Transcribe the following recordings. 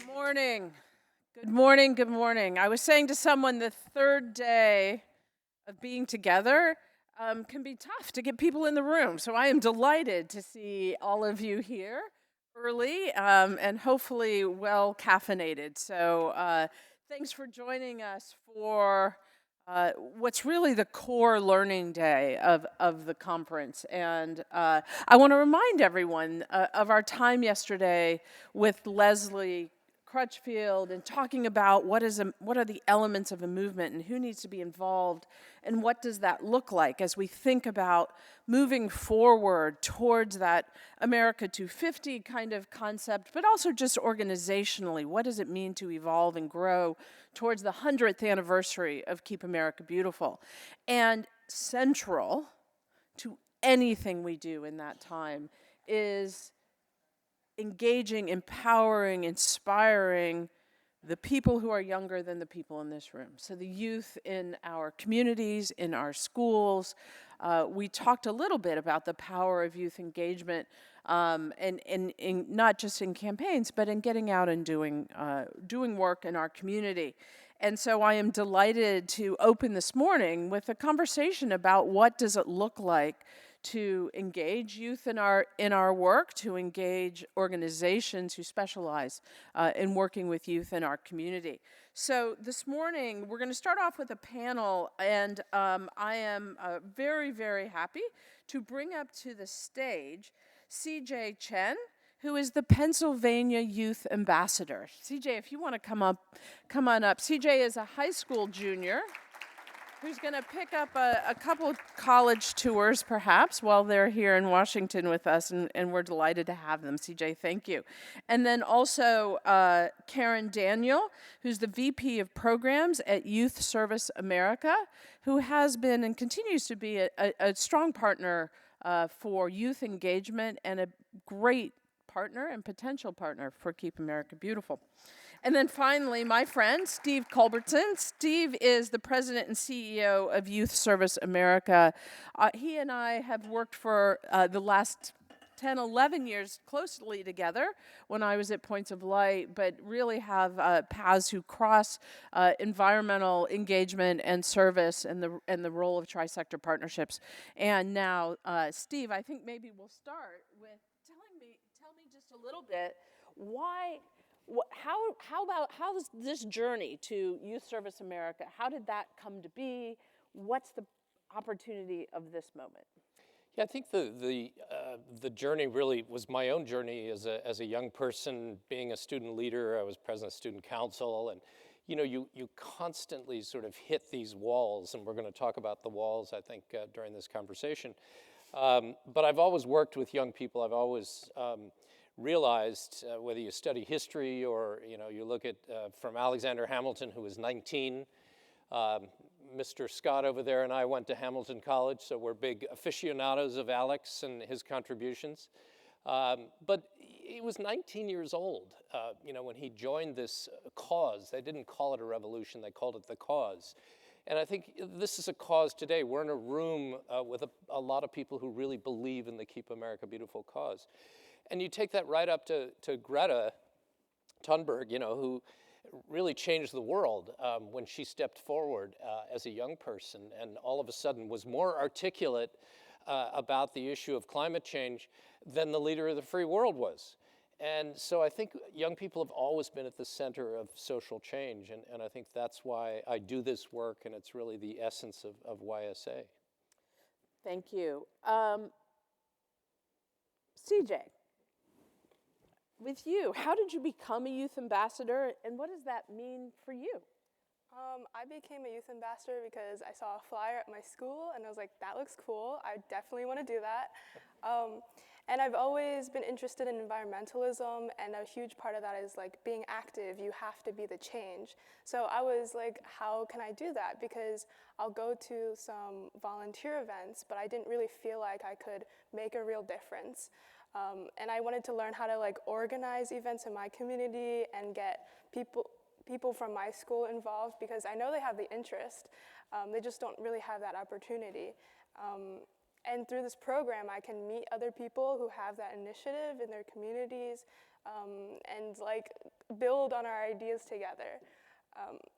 Good morning. Good morning. Good morning. I was saying to someone the third day of being together can be tough to get people in the room. So I am delighted to see all of you here early and hopefully well caffeinated. So thanks for joining us for what's really the core learning day of the conference. And I want to remind everyone of our time yesterday with Leslie Crutchfield and talking about what are the elements of a movement and who needs to be involved and what does that look like as we think about moving forward towards that America 250 kind of concept, but also just organizationally, what does it mean to evolve and grow towards the 100th anniversary of Keep America Beautiful? And central to anything we do in that time is engaging, empowering, inspiring the people who are younger than the people in this room. So the youth in our communities, in our schools. We talked a little bit about the power of youth engagement, and not just in campaigns, but in getting out and doing work in our community. And so I am delighted to open this morning with a conversation about what does it look like to engage youth in our work, to engage organizations who specialize in working with youth in our community. So this morning, we're going to start off with a panel, and I am very, very happy to bring up to the stage CJ Chen, who is the Pennsylvania Youth Ambassador. CJ, if you want to come on up. CJ is a high school junior who's going to pick up a couple college tours, perhaps, while they're here in Washington with us, and we're delighted to have them. CJ, thank you. And then also Karen Daniel, who's the VP of Programs at Youth Service America, who has been and continues to be a strong partner for youth engagement and a great partner and potential partner for Keep America Beautiful. And then finally, my friend, Steve Culbertson. Steve is the president and CEO of Youth Service America. He and I have worked for the last 10, 11 years closely together when I was at Points of Light, but really have paths who cross environmental engagement and service and the role of tri-sector partnerships. And now, Steve, I think maybe we'll start with tell me just a little bit how does this journey to Youth Service America, how did that come to be? What's the opportunity of this moment? Yeah, I think the journey really was my own journey as a young person, being a student leader. I was president of student council, and you constantly sort of hit these walls, and we're going to talk about the walls, I think, during this conversation. But I've always worked with young people. I've always realized, whether you study history or you look at from Alexander Hamilton, who was 19. Mr. Scott over there and I went to Hamilton College, so we're big aficionados of Alex and his contributions. But he was 19 years old, when he joined this cause. They didn't call it a revolution, they called it the cause. And I think this is a cause today. We're in a room with a lot of people who really believe in the Keep America Beautiful cause. And you take that right up to Greta Thunberg, who really changed the world when she stepped forward as a young person and all of a sudden was more articulate about the issue of climate change than the leader of the free world was. And so I think young people have always been at the center of social change, and I think that's why I do this work, and it's really the essence of YSA. Thank you. CJ, with you, how did you become a youth ambassador, and what does that mean for you? I became a youth ambassador because I saw a flyer at my school, and I was like, that looks cool. I definitely want to do that. And I've always been interested in environmentalism, and a huge part of that is like being active. You have to be the change. So I was like, how can I do that? Because I'll go to some volunteer events, but I didn't really feel like I could make a real difference. And I wanted to learn how to like organize events in my community and get people from my school involved, because I know they have the interest. They just don't really have that opportunity. And through this program, I can meet other people who have that initiative in their communities and like build on our ideas together.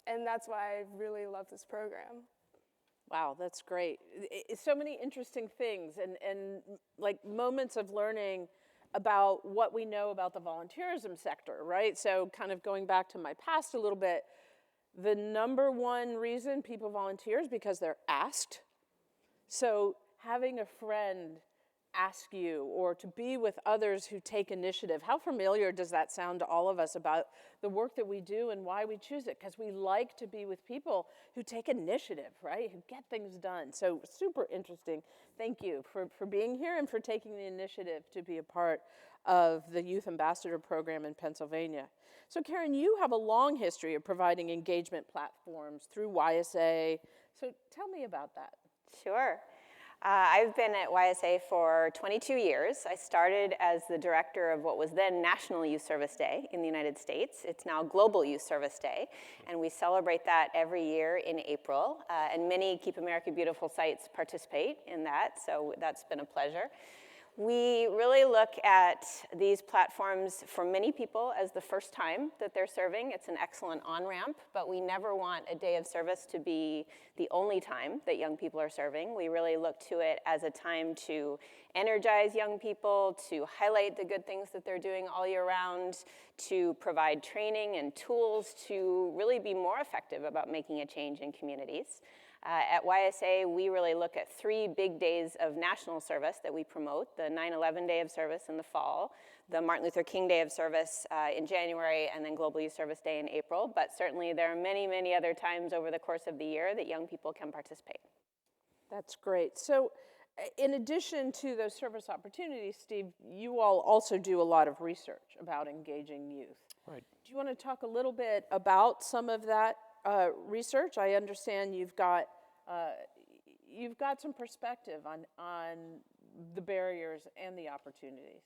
And that's why I really love this program. Wow, that's great. So many interesting things and like moments of learning about what we know about the volunteerism sector, right? So kind of going back to my past a little bit, the number one reason people volunteer is because they're asked. So having a friend ask you or to be with others who take initiative, how familiar does that sound to all of us about the work that we do and why we choose it? Because we like to be with people who take initiative, right? Who get things done. So super interesting. Thank you for being here and for taking the initiative to be a part of the Youth Ambassador Program in Pennsylvania. So Karen, you have a long history of providing engagement platforms through YSA. So tell me about that. Sure. I've been at YSA for 22 years. I started as the director of what was then National Youth Service Day in the United States. It's now Global Youth Service Day, and we celebrate that every year in April. And many Keep America Beautiful sites participate in that, so that's been a pleasure. We really look at these platforms for many people as the first time that they're serving. It's an excellent on-ramp, but we never want a day of service to be the only time that young people are serving. We really look to it as a time to energize young people, to highlight the good things that they're doing all year round, to provide training and tools to really be more effective about making a change in communities. At YSA, we really look at 3 big days of national service that we promote: the 9/11 Day of Service in the fall, the Martin Luther King Day of Service in January, and then Global Youth Service Day in April. But certainly there are many, many other times over the course of the year that young people can participate. That's great. So in addition to those service opportunities, Steve, you all also do a lot of research about engaging youth. Right. Do you want to talk a little bit about some of that research? I understand you've got some perspective on the barriers and the opportunities.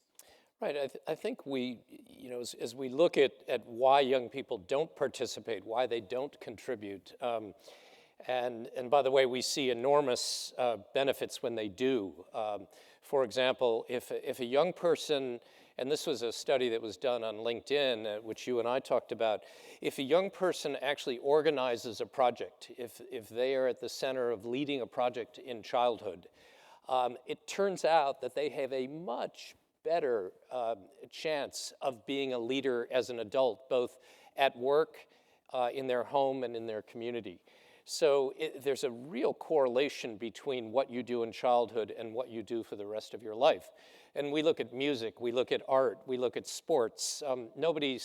Right. I think we, as we look at why young people don't participate, why they don't contribute, and by the way, we see enormous benefits when they do. For example, if a young person, and this was a study that was done on LinkedIn, which you and I talked about, if a young person actually organizes a project, if they are at the center of leading a project in childhood, it turns out that they have a much better chance of being a leader as an adult, both at work, in their home, and in their community. So there's a real correlation between what you do in childhood and what you do for the rest of your life. And we look at music, we look at art, we look at sports. Nobody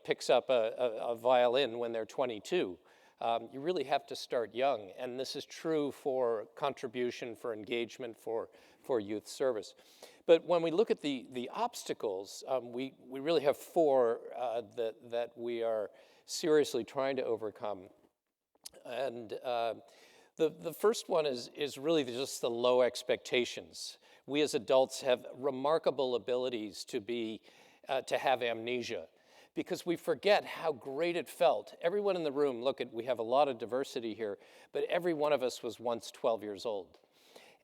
picks up a violin when they're 22. You really have to start young, and this is true for contribution, for engagement, for youth service. But when we look at the obstacles, we really have 4 that we are seriously trying to overcome. And the first one is really just the low expectations. We as adults have remarkable abilities to have amnesia, because we forget how great it felt. Everyone in the room, we have a lot of diversity here, but every one of us was once 12 years old.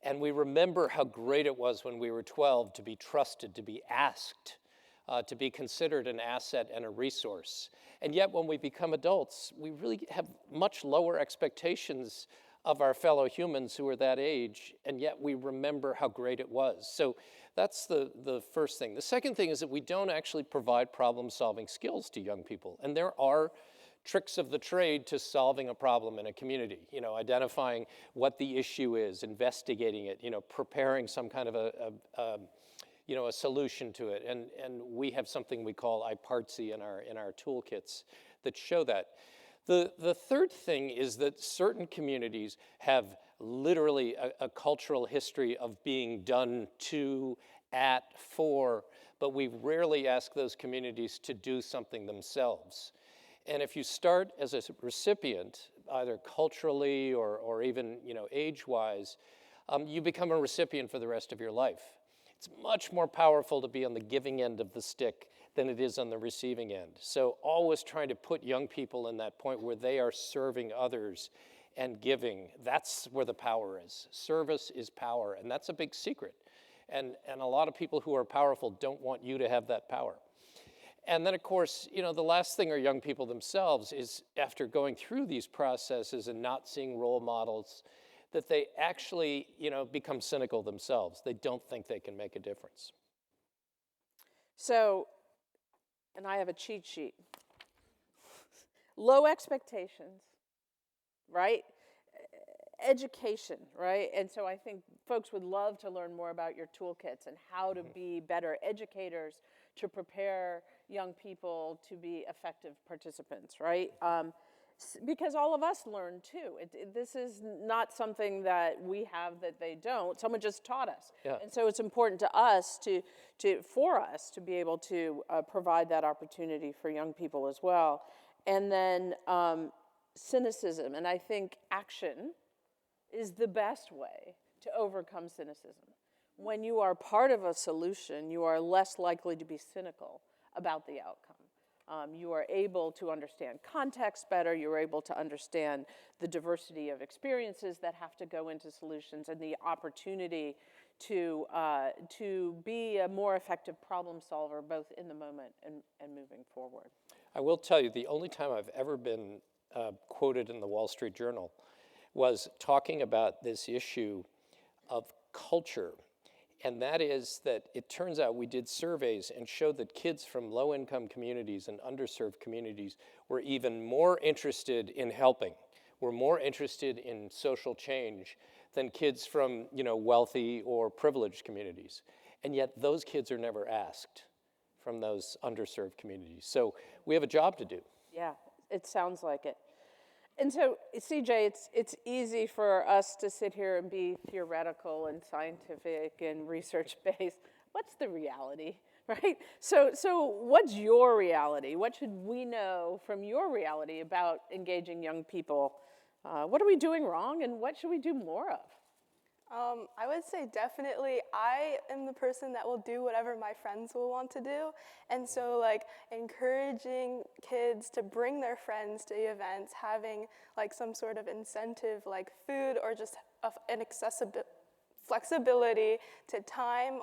And we remember how great it was when we were 12 to be trusted, to be asked, to be considered an asset and a resource. And yet when we become adults, we really have much lower expectations of our fellow humans who are that age, and yet we remember how great it was. So that's the first thing. The second thing is that we don't actually provide problem-solving skills to young people. And there are tricks of the trade to solving a problem in a community, identifying what the issue is, investigating it, preparing some kind of a solution to it. And we have something we call iPartsy in our toolkits that show that. The third thing is that certain communities have literally a cultural history of being done to, at, for, but we rarely ask those communities to do something themselves. And if you start as a recipient, either culturally or even age-wise, you become a recipient for the rest of your life. It's much more powerful to be on the giving end of the stick than it is on the receiving end. So always trying to put young people in that point where they are serving others and giving. That's where the power is. Service is power, and that's a big secret. And a lot of people who are powerful don't want you to have that power. And then, of course, the last thing are young people themselves is after going through these processes and not seeing role models, that they actually, become cynical themselves. They don't think they can make a difference. So, and I have a cheat sheet. Low expectations, right? Education, right? And so I think folks would love to learn more about your toolkits and how to be better educators to prepare young people to be effective participants, right? Because all of us learn too. This is not something that we have that they don't. Someone just taught us. Yeah. And so it's important to us for us to be able to provide that opportunity for young people as well. And then cynicism, and I think action is the best way to overcome cynicism. When you are part of a solution, you are less likely to be cynical about the outcome. You are able to understand context better. You're able to understand the diversity of experiences that have to go into solutions and the opportunity to be a more effective problem solver, both in the moment and moving forward. I will tell you, the only time I've ever been quoted in the Wall Street Journal was talking about this issue of culture. And that is that it turns out we did surveys and showed that kids from low-income communities and underserved communities were even more interested in helping, were more interested in social change than kids from, wealthy or privileged communities. And yet those kids are never asked from those underserved communities. So we have a job to do. Yeah, it sounds like it. And so, CJ, it's easy for us to sit here and be theoretical and scientific and research-based. What's the reality, right? So what's your reality? What should we know from your reality about engaging young people? What are we doing wrong, and what should we do more of? I would say definitely I am the person that will do whatever my friends will want to do. And so encouraging kids to bring their friends to events, having some sort of incentive like food or just an flexibility to time,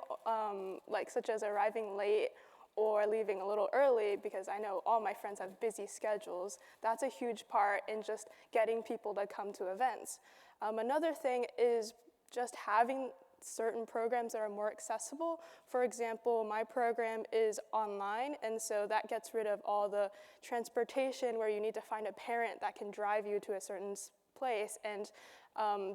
such as arriving late or leaving a little early, because I know all my friends have busy schedules. That's a huge part in just getting people to come to events. Another thing is just having certain programs that are more accessible. For example, my program is online, and so that gets rid of all the transportation where you need to find a parent that can drive you to a certain place, and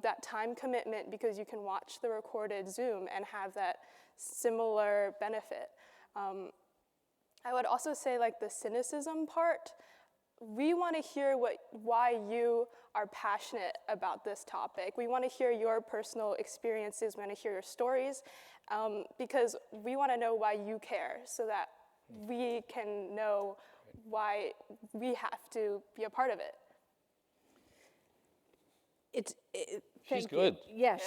that time commitment, because you can watch the recorded Zoom and have that similar benefit. I would also say the cynicism part. We want to hear why you are passionate about this topic. We want to hear your personal experiences. We want to hear your stories, because we want to know why you care, so that we can know why we have to be a part of it. She's good. Yes,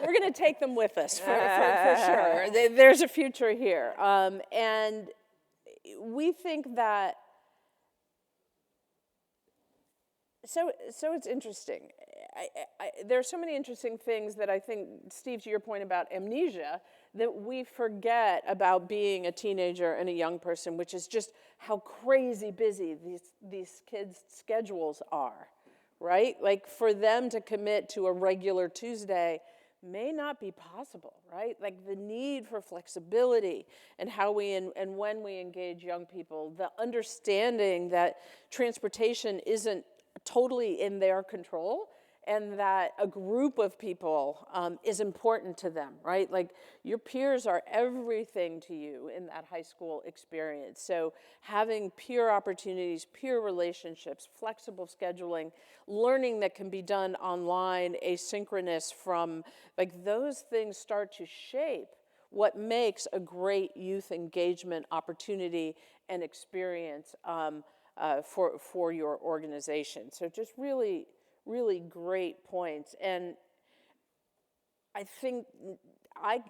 we're going to take them with us for sure. There's a future here, and we think that. So it's interesting. There are so many interesting things that I think, Steve, to your point about amnesia, that we forget about being a teenager and a young person, which is just how crazy busy these kids' schedules are, right? For them to commit to a regular Tuesday may not be possible, right? The need for flexibility and how we and when we engage young people, the understanding that transportation isn't totally in their control, and that a group of people is important to them, right? Your peers are everything to you in that high school experience. So having peer opportunities, peer relationships, flexible scheduling, learning that can be done online, asynchronous from, those things start to shape what makes a great youth engagement opportunity and experience for your organization. So just really, really great points. And I think I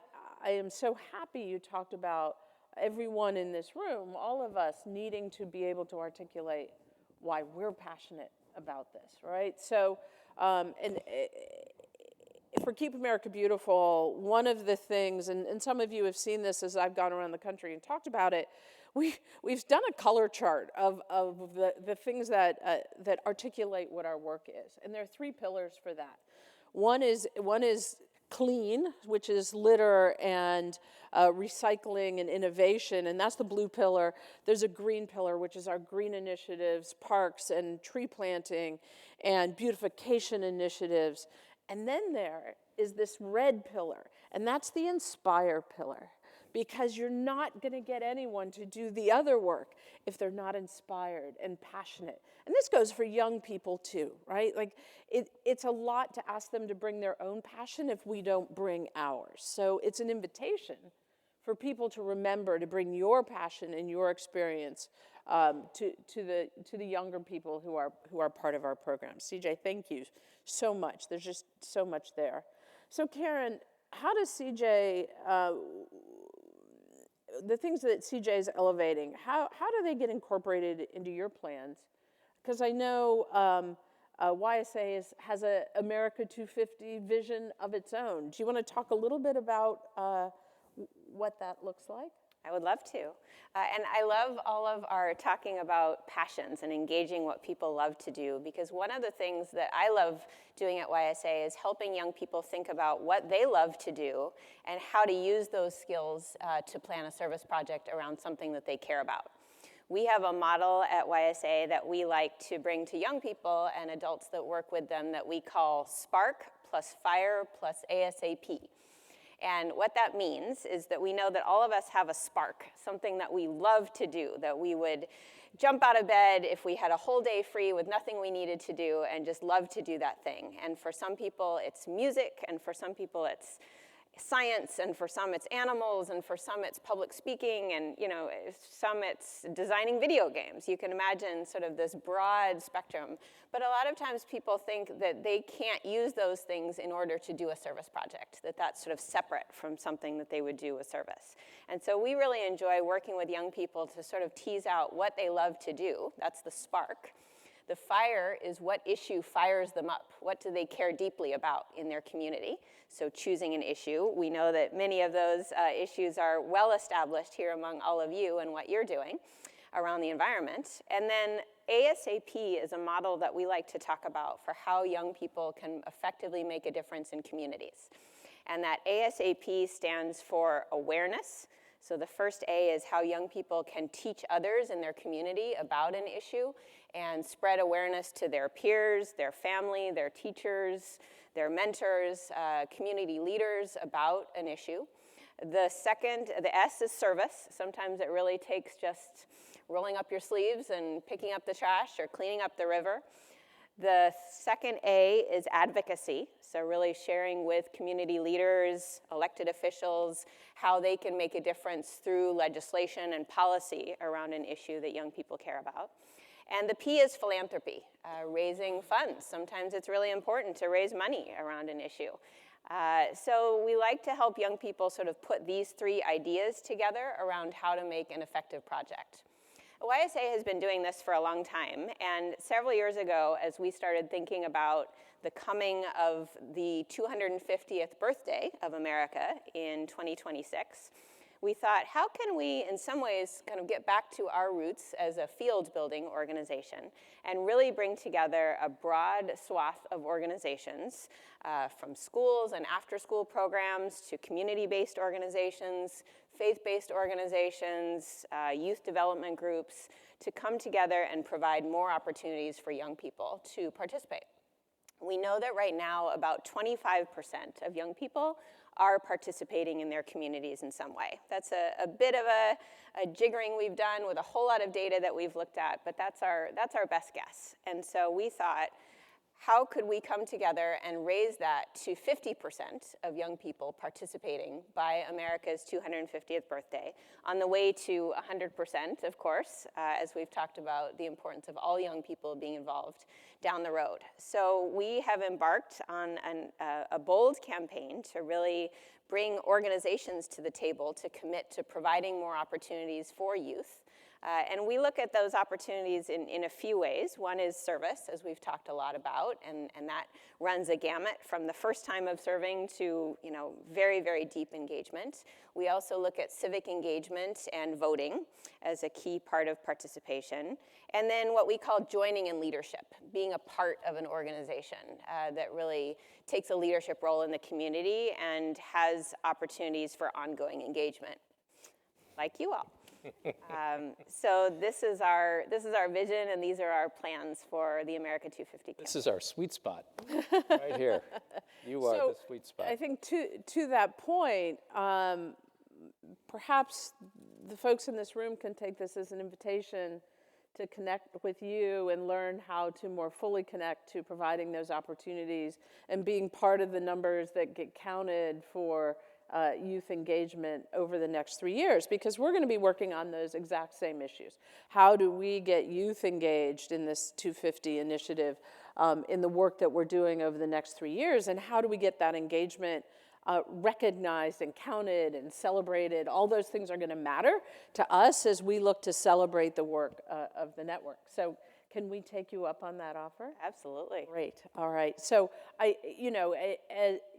am so happy you talked about everyone in this room, all of us needing to be able to articulate why we're passionate about this, right? So, for Keep America Beautiful, one of the things, and some of you have seen this as I've gone around the country and talked about it, we've done a color chart of the things that articulate what our work is, and there are 3 pillars for that. One is clean, which is litter and recycling and innovation, and that's the blue pillar. There's a green pillar, which is our green initiatives, parks and tree planting and beautification initiatives. And then there is this red pillar, and that's the inspire pillar, because you're not going to get anyone to do the other work if they're not inspired and passionate. And this goes for young people too, right? Like it's a lot to ask them to bring their own passion if we don't bring ours. So it's an invitation for people to remember to bring your passion and your experience to the younger people who are part of our program. CJ, thank you so much. There's just so much there. So Karen, how does CJ, the things that CJ is elevating, how do they get incorporated into your plans? Because I know YSA has a America 250 vision of its own. Do you want to talk a little bit about what that looks like? I would love to. And I love all of our talking about passions and engaging what people love to do, because one of the things that I love doing at YSA is helping young people think about what they love to do and how to use those skills to plan a service project around something that they care about. We have a model at YSA that we like to bring to young people and adults that work with them that we call Spark plus Fire plus ASAP. And what that means is that we know that all of us have a spark, something that we love to do, that we would jump out of bed if we had a whole day free with nothing we needed to do and just love to do that thing. And for some people, it's music, and for some people, it's science, and for some it's animals, and for some it's public speaking, and some it's designing video games. You can imagine sort of this broad spectrum. But a lot of times people think that they can't use those things in order to do a service project, that that's sort of separate from something that they would do a service. And so we really enjoy working with young people to sort of tease out what they love to do. That's the spark. The fire is what issue fires them up. What do they care deeply about in their community? So choosing an issue. We know that many of those issues are well established here among all of you and what you're doing around the environment. And then ASAP is a model that we like to talk about for how young people can effectively make a difference in communities. And that ASAP stands for awareness. So the first A is how young people can teach others in their community about an issue and spread awareness to their peers, their family, their teachers, their mentors, community leaders about an issue. The second, the S is service. Sometimes it really takes just rolling up your sleeves and picking up the trash or cleaning up the river. The second A is advocacy, so really sharing with community leaders, elected officials, how they can make a difference through legislation and policy around an issue that young people care about. And the P is philanthropy, raising funds. Sometimes it's really important to raise money around an issue. So we like to help young people sort of put these 3 ideas together around how to make an effective project. YSA has been doing this for a long time, and several years ago, as we started thinking about the coming of the 250th birthday of America in 2026, we thought, how can we, in some ways, kind of get back to our roots as a field-building organization and really bring together a broad swath of organizations, from schools and after-school programs to community-based organizations, faith-based organizations, youth development groups, to come together and provide more opportunities for young people to participate. We know that right now about 25% of young people are participating in their communities in some way. That's a bit of a jiggering we've done with a whole lot of data that we've looked at, but that's our best guess. And so we thought, how could we come together and raise that to 50% of young people participating by America's 250th birthday, on the way to 100%, of course, as we've talked about the importance of all young people being involved down the road. So we have embarked on a bold campaign to really bring organizations to the table to commit to providing more opportunities for youth And we look at those opportunities in a few ways. One is service, as we've talked a lot about, and that runs a gamut from the first time of serving to very, very deep engagement. We also look at civic engagement and voting as a key part of participation. And then what we call joining in leadership, being a part of an organization that really takes a leadership role in the community and has opportunities for ongoing engagement, like you all. So this is our vision, and these are our plans for the America 250 campaign. This is our sweet spot, right here. You are the sweet spot. I think to that point, perhaps the folks in this room can take this as an invitation to connect with you and learn how to more fully connect to providing those opportunities and being part of the numbers that get counted for youth engagement over the next 3 years, because we're going to be working on those exact same issues. How do we get youth engaged in this 250 initiative in the work that we're doing over the next 3 years, and how do we get that engagement recognized and counted and celebrated? All those things are going to matter to us as we look to celebrate the work of the network. So can we take you up on that offer? Absolutely. Great. All right. So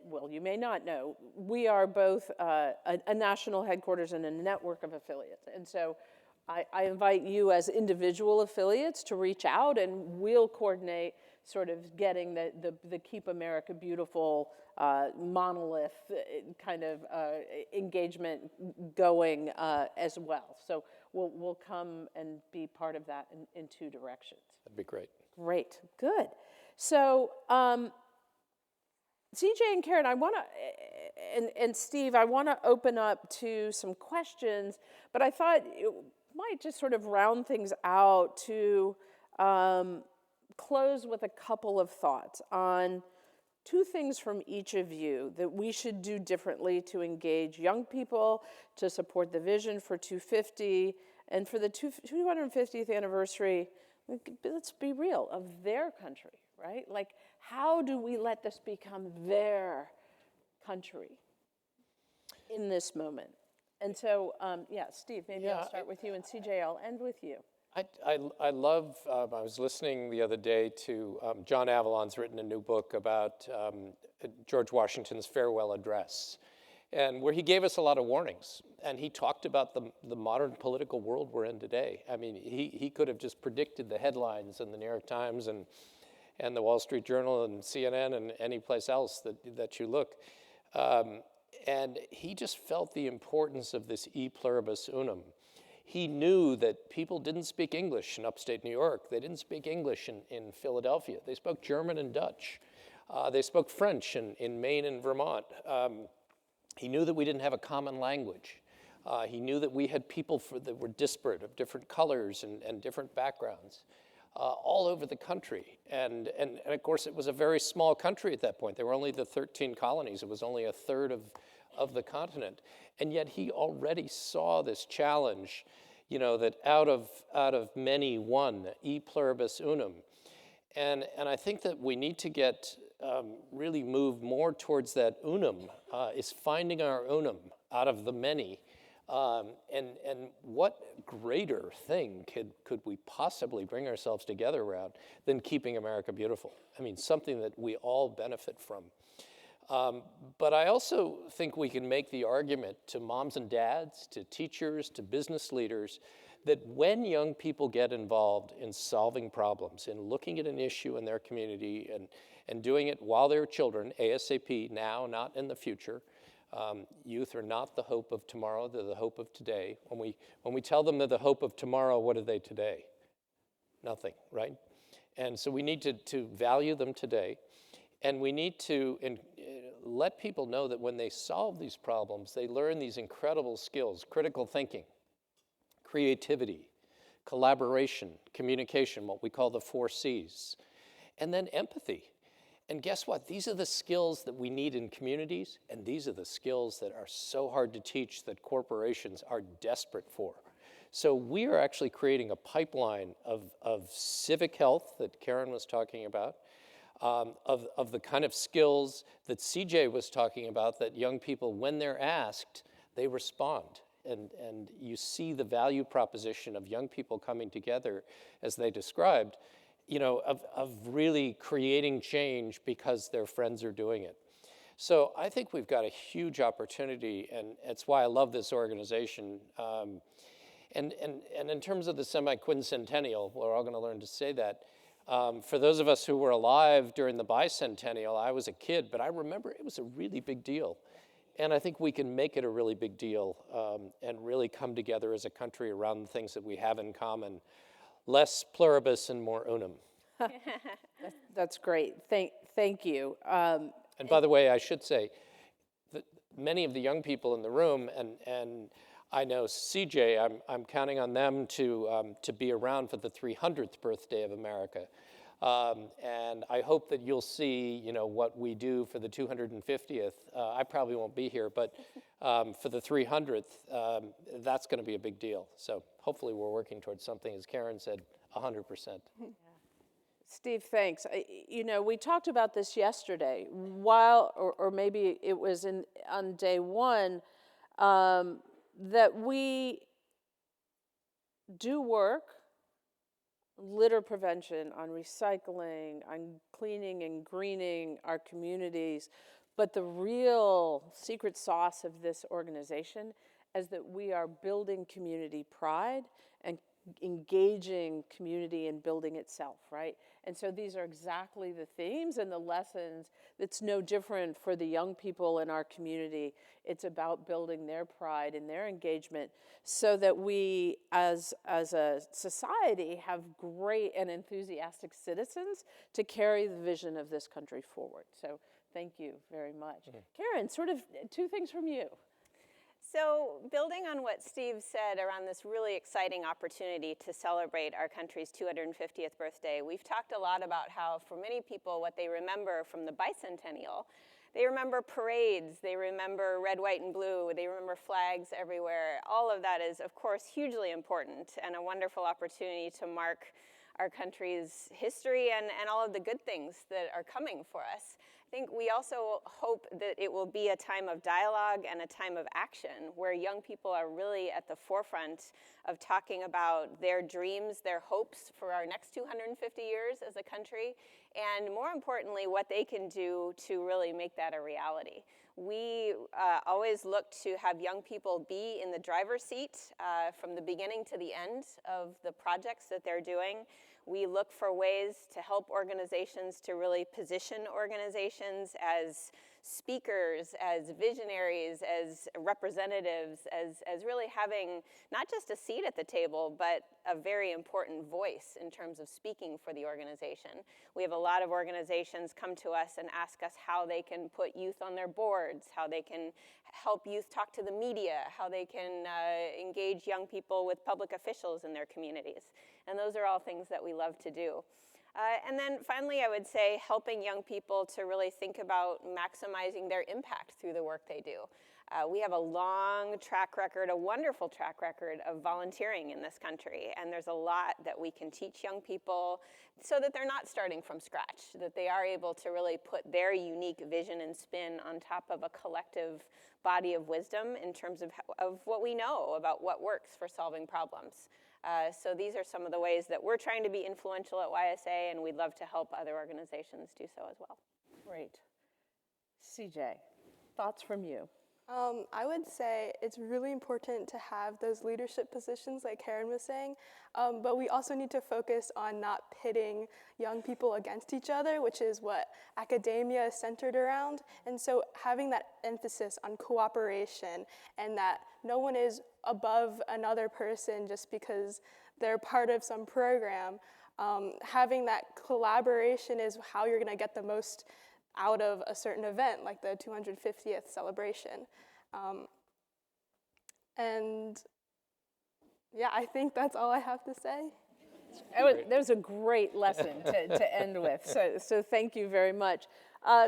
well, you may not know, we are both a national headquarters and a network of affiliates. And so I invite you as individual affiliates to reach out, and we'll coordinate sort of getting the Keep America Beautiful monolith kind of engagement going as well. So we'll come and be part of that in two directions. That'd be great. Great, good. So CJ and Karen, I want to, and Steve, I want to open up to some questions, but I thought it might just sort of round things out to close with a couple of thoughts on two things from each of you that we should do differently to engage young people, to support the vision for 250, and for the 250th anniversary, let's be real, of their country, right? Like, how do we let this become their country in this moment? And so, Steve, maybe I'll start with you, and CJ, I'll end with you. I love, I was listening the other day to John Avalon's written a new book about George Washington's farewell address, and where he gave us a lot of warnings. And he talked about the modern political world we're in today. I mean, he could have just predicted the headlines in the New York Times and the Wall Street Journal and CNN and any place else that you look. And he just felt the importance of this e pluribus unum. He knew that people didn't speak English in upstate New York. They didn't speak English in Philadelphia. They spoke German and Dutch. They spoke French in Maine and Vermont. He knew that we didn't have a common language. He knew that we had people that were disparate, of different colors and different backgrounds, all over the country. And of course, it was a very small country at that point. There were only the 13 colonies. It was only a third of the continent. And yet he already saw this challenge, that out of many one, e pluribus unum. And I think that we need to get really move more towards that unum, is finding our unum out of the many. And what greater thing could we possibly bring ourselves together around than keeping America beautiful? I mean, something that we all benefit from. But I also think we can make the argument to moms and dads, to teachers, to business leaders, that when young people get involved in solving problems, in looking at an issue in their community and doing it while they're children, ASAP, now, not in the future. Youth are not the hope of tomorrow, they're the hope of today. When we tell them they're the hope of tomorrow, what are they today? Nothing, right? And so we need to value them today. And we need to let people know that when they solve these problems, they learn these incredible skills: critical thinking, creativity, collaboration, communication, what we call the 4 C's, and then empathy. And guess what? These are the skills that we need in communities, and these are the skills that are so hard to teach that corporations are desperate for. So we are actually creating a pipeline of civic health that Karen was talking about, of the kind of skills that CJ was talking about, that young people, when they're asked, they respond. and you see the value proposition of young people coming together, as they described, of really creating change because their friends are doing it. So I think we've got a huge opportunity, and it's why I love this organization. And in terms of the semi-quincentennial, we're all going to learn to say that. For those of us who were alive during the bicentennial, I was a kid, but I remember it was a really big deal. And I think we can make it a really big deal and really come together as a country around the things that we have in common. Less pluribus and more unum. That's great. Thank you. And by the way, I should say that many of the young people in the room, and I know CJ, I'm counting on them to be around for the 300th birthday of America. And I hope that you'll see, what we do for the 250th. I probably won't be here, but for the 300th, that's going to be a big deal. So hopefully we're working towards something, as Karen said, 100%. Steve, thanks. We talked about this yesterday, or maybe it was on day one, that we do work, litter prevention, on recycling, on cleaning and greening our communities, but the real secret sauce of this organization is that we are building community pride and engaging community and building itself, right? And so these are exactly the themes and the lessons. It's no different for the young people in our community. It's about building their pride and their engagement so that we, as a society, have great and enthusiastic citizens to carry the vision of this country forward. So thank you very much. Karen, sort of two things from you. So building on what Steve said around this really exciting opportunity to celebrate our country's 250th birthday, we've talked a lot about how for many people what they remember from the bicentennial, they remember parades, they remember red, white, and blue, they remember flags everywhere. All of that is, of course, hugely important and a wonderful opportunity to mark our country's history and all of the good things that are coming for us. I think we also hope that it will be a time of dialogue and a time of action where young people are really at the forefront of talking about their dreams, their hopes for our next 250 years as a country, and more importantly, what they can do to really make that a reality. We always look to have young people be in the driver's seat from the beginning to the end of the projects that they're doing. We look for ways to help organizations to really position organizations as speakers, as visionaries, as representatives, as really having not just a seat at the table, but a very important voice in terms of speaking for the organization. We have a lot of organizations come to us and ask us how they can put youth on their boards, how they can help youth talk to the media, how they can engage young people with public officials in their communities. And those are all things that we love to do. And then finally, I would say helping young people to really think about maximizing their impact through the work they do. We have a long track record, a wonderful track record of volunteering in this country, and there's a lot that we can teach young people so that they're not starting from scratch, that they are able to really put their unique vision and spin on top of a collective body of wisdom in terms of what we know about what works for solving problems. So these are some of the ways that we're trying to be influential at YSA, and we'd love to help other organizations do so as well. Great. CJ, thoughts from you? I would say it's really important to have those leadership positions like Karen was saying, but we also need to focus on not pitting young people against each other, which is what academia is centered around. And so having that emphasis on cooperation and that no one is above another person just because they're part of some program, having that collaboration is how you're going to get the most out of a certain event, like the 250th celebration. And yeah, I think that's all I have to say. That was a great lesson to end with, so thank you very much.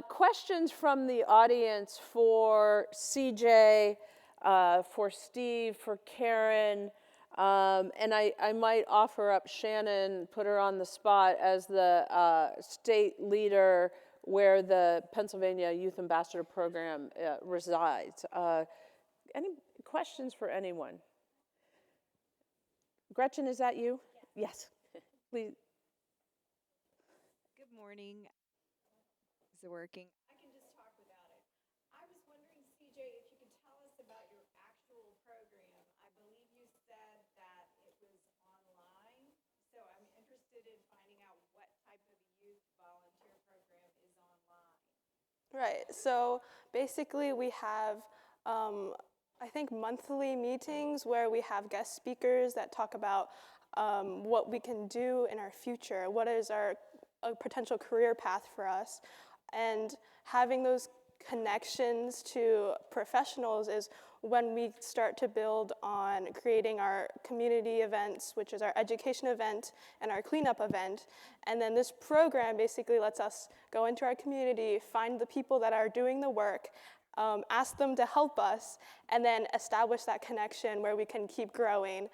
Questions from the audience for CJ, for Steve, for Karen, and I might offer up Shannon, put her on the spot as the state leader where the Pennsylvania Youth Ambassador Program resides. Any questions for anyone? Gretchen, is that you? Yes. Please. Good morning. Is it working? I can just talk without it. I was wondering, CJ, if you could tell us about your actual program. I believe you said that it was online, so I'm interested in finding out what type of youth volunteer program is online. Right. So basically, we have, I think, monthly meetings where we have guest speakers that talk about what we can do in our future, what is our potential career path for us. And having those connections to professionals is when we start to build on creating our community events, which is our education event and our cleanup event. And then this program basically lets us go into our community, find the people that are doing the work, ask them to help us, and then establish that connection where we can keep growing.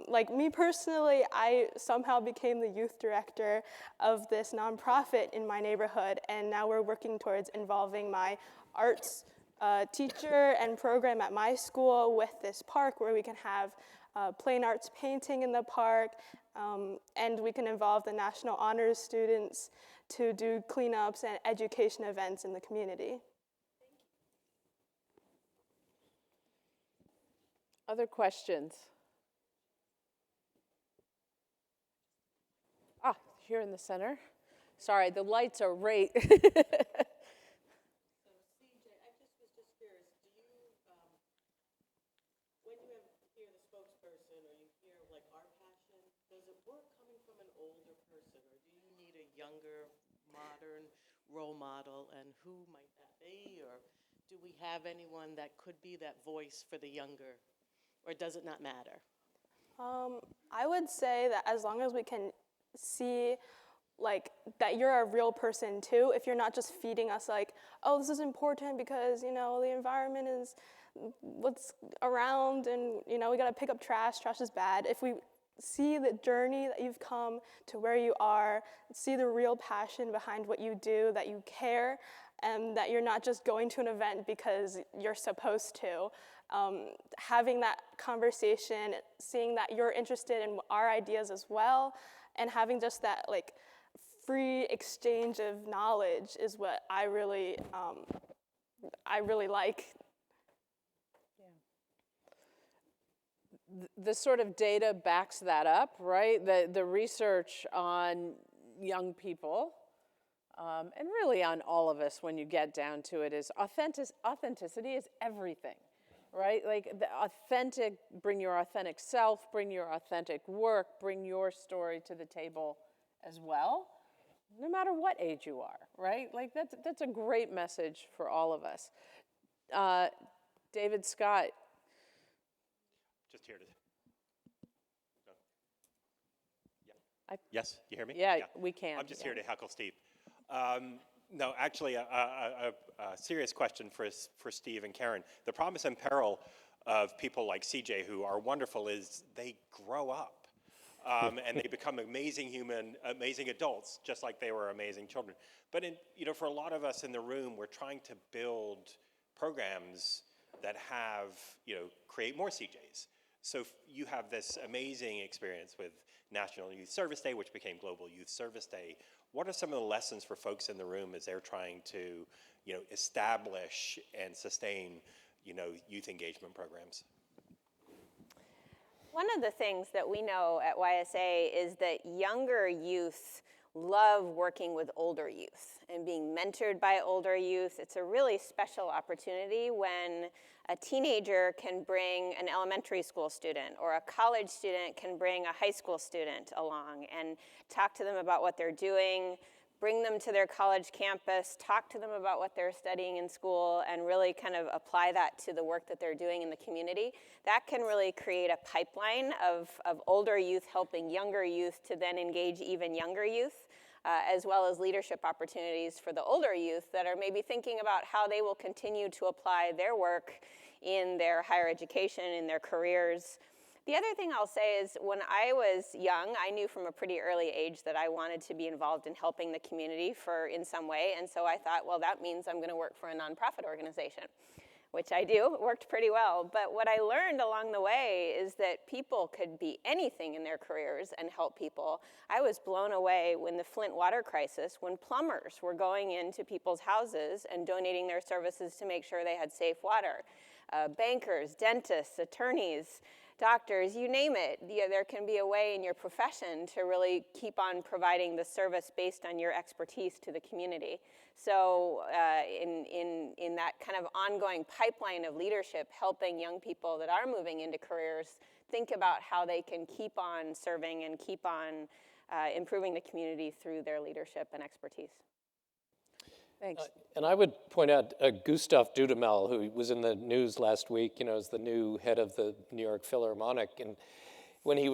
Like me personally, I somehow became the youth director of this nonprofit in my neighborhood, and now we're working towards involving my arts teacher and program at my school with this park where we can have plain arts painting in the park, and we can involve the National Honors students to do cleanups and education events in the community. Other questions? Ah, here in the center. Sorry, the lights are right. So, CJ, I was just curious, do you, when you hear the spokesperson or you hear like our passion, does it work coming from an older person, or do you need a younger, modern role model, and who might that be, or do we have anyone that could be that voice for the younger, or does it not matter? I would say that as long as we can see like that you're a real person too, if you're not just feeding us like, oh, this is important because, you know, the environment is what's around and, you know, we got to pick up trash is bad. If we see the journey that you've come to where you are, see the real passion behind what you do, that you care, and that you're not just going to an event because you're supposed to. Having that conversation, seeing that you're interested in our ideas as well, and having just that like free exchange of knowledge is what I really like. The sort of data backs that up, right? The research on young people, and really on all of us when you get down to it, is authenticity is everything, right? Like the authentic, bring your authentic self, bring your authentic work, bring your story to the table as well, no matter what age you are, right? Like that's a great message for all of us. David Scott. Just here to. No. Yeah. Yes, you hear me? Yeah, we can. I'm just here to heckle Steve. No, actually, a serious question for Steve and Karen. The promise and peril of people like CJ, who are wonderful, is they grow up and they become amazing adults, just like they were amazing children. But for a lot of us in the room, we're trying to build programs that create more CJs. So you have this amazing experience with National Youth Service Day, which became Global Youth Service Day. What are some of the lessons for folks in the room as they're trying to, establish and sustain, youth engagement programs? One of the things that we know at YSA is that younger youth love working with older youth and being mentored by older youth. It's a really special opportunity when a teenager can bring an elementary school student, or a college student can bring a high school student along and talk to them about what they're doing, bring them to their college campus, talk to them about what they're studying in school, and really kind of apply that to the work that they're doing in the community. That can really create a pipeline of older youth helping younger youth to then engage even younger youth, as well as leadership opportunities for the older youth that are maybe thinking about how they will continue to apply their work in their higher education, in their careers. The other thing I'll say is when I was young, I knew from a pretty early age that I wanted to be involved in helping the community in some way, and so I thought, well, that means I'm going to work for a nonprofit organization. which I do. It worked pretty well. But what I learned along the way is that people could be anything in their careers and help people. I was blown away when the Flint water crisis, when plumbers were going into people's houses and donating their services to make sure they had safe water. Bankers, dentists, attorneys, doctors, you name it. There can be a way in your profession to really keep on providing the service based on your expertise to the community. So in that kind of ongoing pipeline of leadership, helping young people that are moving into careers think about how they can keep on serving and keep on improving the community through their leadership and expertise. Thanks. And I would point out Gustav Dudamel, who was in the news last week, as the new head of the New York Philharmonic. And when he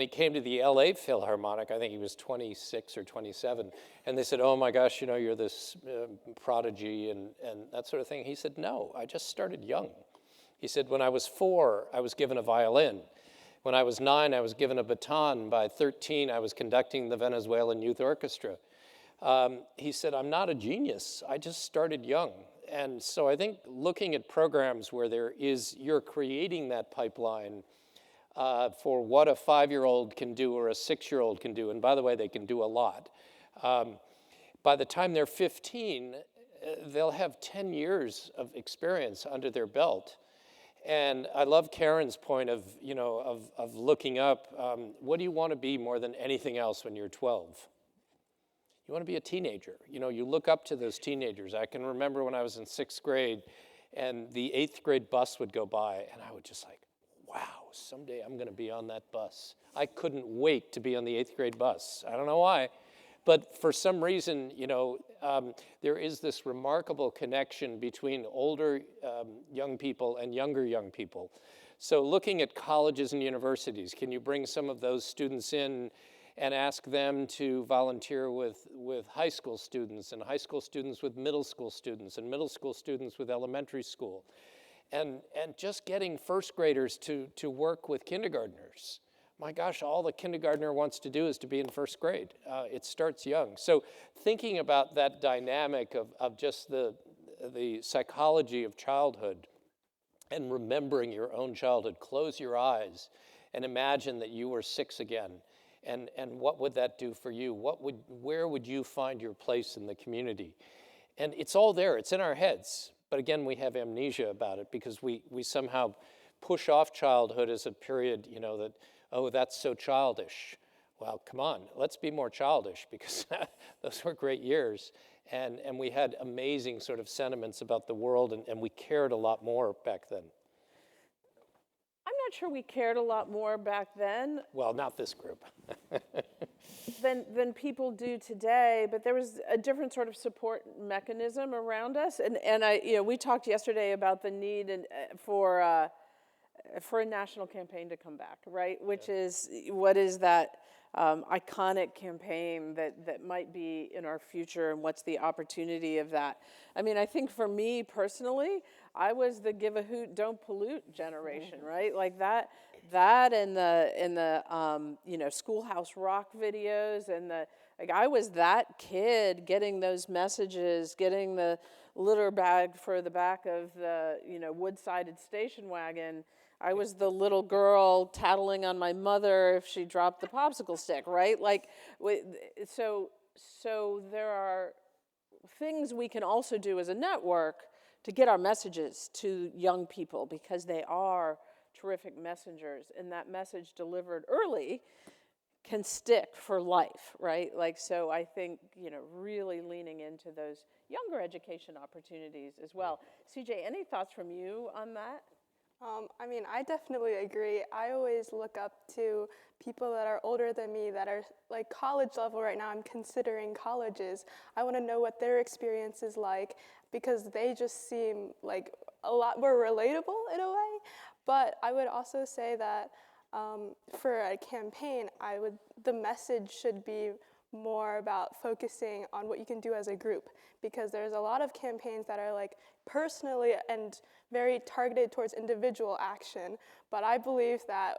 came to the LA Philharmonic, I think he was 26 or 27, and they said, oh my gosh, you're this prodigy and that sort of thing. He said, no, I just started young. He said, when I was 4, I was given a violin. When I was 9, I was given a baton. By 13, I was conducting the Venezuelan Youth Orchestra. He said, I'm not a genius, I just started young. And so I think looking at programs where you're creating that pipeline for what a 5-year-old can do or a 6-year-old can do, and by the way, they can do a lot. By the time they're 15, they'll have 10 years of experience under their belt. And I love Karen's point of looking up, what do you want to be more than anything else when you're 12? You want to be a teenager. You look up to those teenagers. I can remember when I was in 6th grade and the 8th grade bus would go by and I would just like, wow, someday I'm going to be on that bus. I couldn't wait to be on the 8th grade bus. I don't know why, but for some reason, there is this remarkable connection between older young people and younger young people. So looking at colleges and universities, can you bring some of those students in and ask them to volunteer with high school students and high school students with middle school students and middle school students with elementary school. And just getting first graders to work with kindergartners. My gosh, all the kindergartner wants to do is to be in first grade. It starts young. So thinking about that dynamic of just the psychology of childhood and remembering your own childhood, close your eyes and imagine that you were 6 again. And what would that do for you? Where would you find your place in the community? And it's all there, it's in our heads. But again, we have amnesia about it because we somehow push off childhood as a period, that, oh, that's so childish. Well, come on, let's be more childish because those were great years. And we had amazing sort of sentiments about the world and we cared a lot more back then. I'm not sure we cared a lot more back then. Well, not this group. than people do today, but there was a different sort of support mechanism around us. And we talked yesterday about the need for a national campaign to come back, right? Which is, what is that iconic campaign that might be in our future, and what's the opportunity of that? I mean, I think for me personally, I was the give a hoot, don't pollute generation, right? Like that and the Schoolhouse Rock videos and I was that kid getting those messages, getting the litter bag for the back of the wood-sided station wagon. I was the little girl tattling on my mother if she dropped the popsicle stick, right? Like, so there are things we can also do as a network to get our messages to young people because they are terrific messengers, and that message delivered early can stick for life, right? Like, so I think, really leaning into those younger education opportunities as well. CJ, any thoughts from you on that? I definitely agree. I always look up to people that are older than me that are like college level right now. I'm considering colleges. I want to know what their experience is like because they just seem like a lot more relatable in a way. But I would also say that for a campaign, the message should be more about focusing on what you can do as a group, because there's a lot of campaigns that are like personally and very targeted towards individual action, but I believe that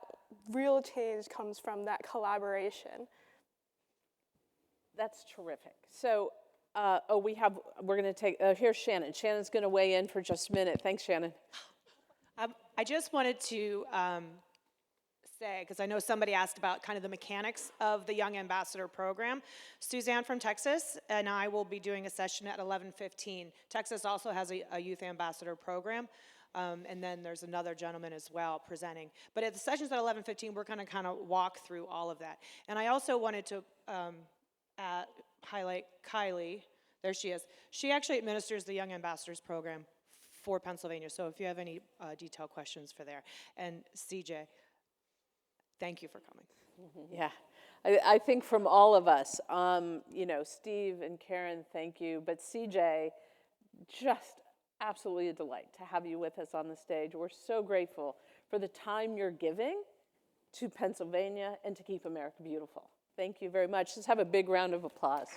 real change comes from that collaboration. That's terrific. So we're going to take, here's Shannon. Shannon's going to weigh in for just a minute. Thanks, Shannon. I just wanted to say, because I know somebody asked about kind of the mechanics of the Young Ambassador program. Suzanne from Texas and I will be doing a session at 11:15. Texas also has a Youth Ambassador program. And then there's another gentleman as well presenting. But at the sessions at 11:15, we're going to kind of walk through all of that. And I also wanted to highlight Kylie. There she is. She actually administers the Young Ambassadors program for Pennsylvania. So if you have any detailed questions for there. And CJ, thank you for coming. Yeah, I think from all of us, you know, Steve and Karen, thank you. But CJ, just absolutely a delight to have you with us on the stage. We're so grateful for the time you're giving to Pennsylvania and to keep America beautiful. Thank you very much. Let's have a big round of applause.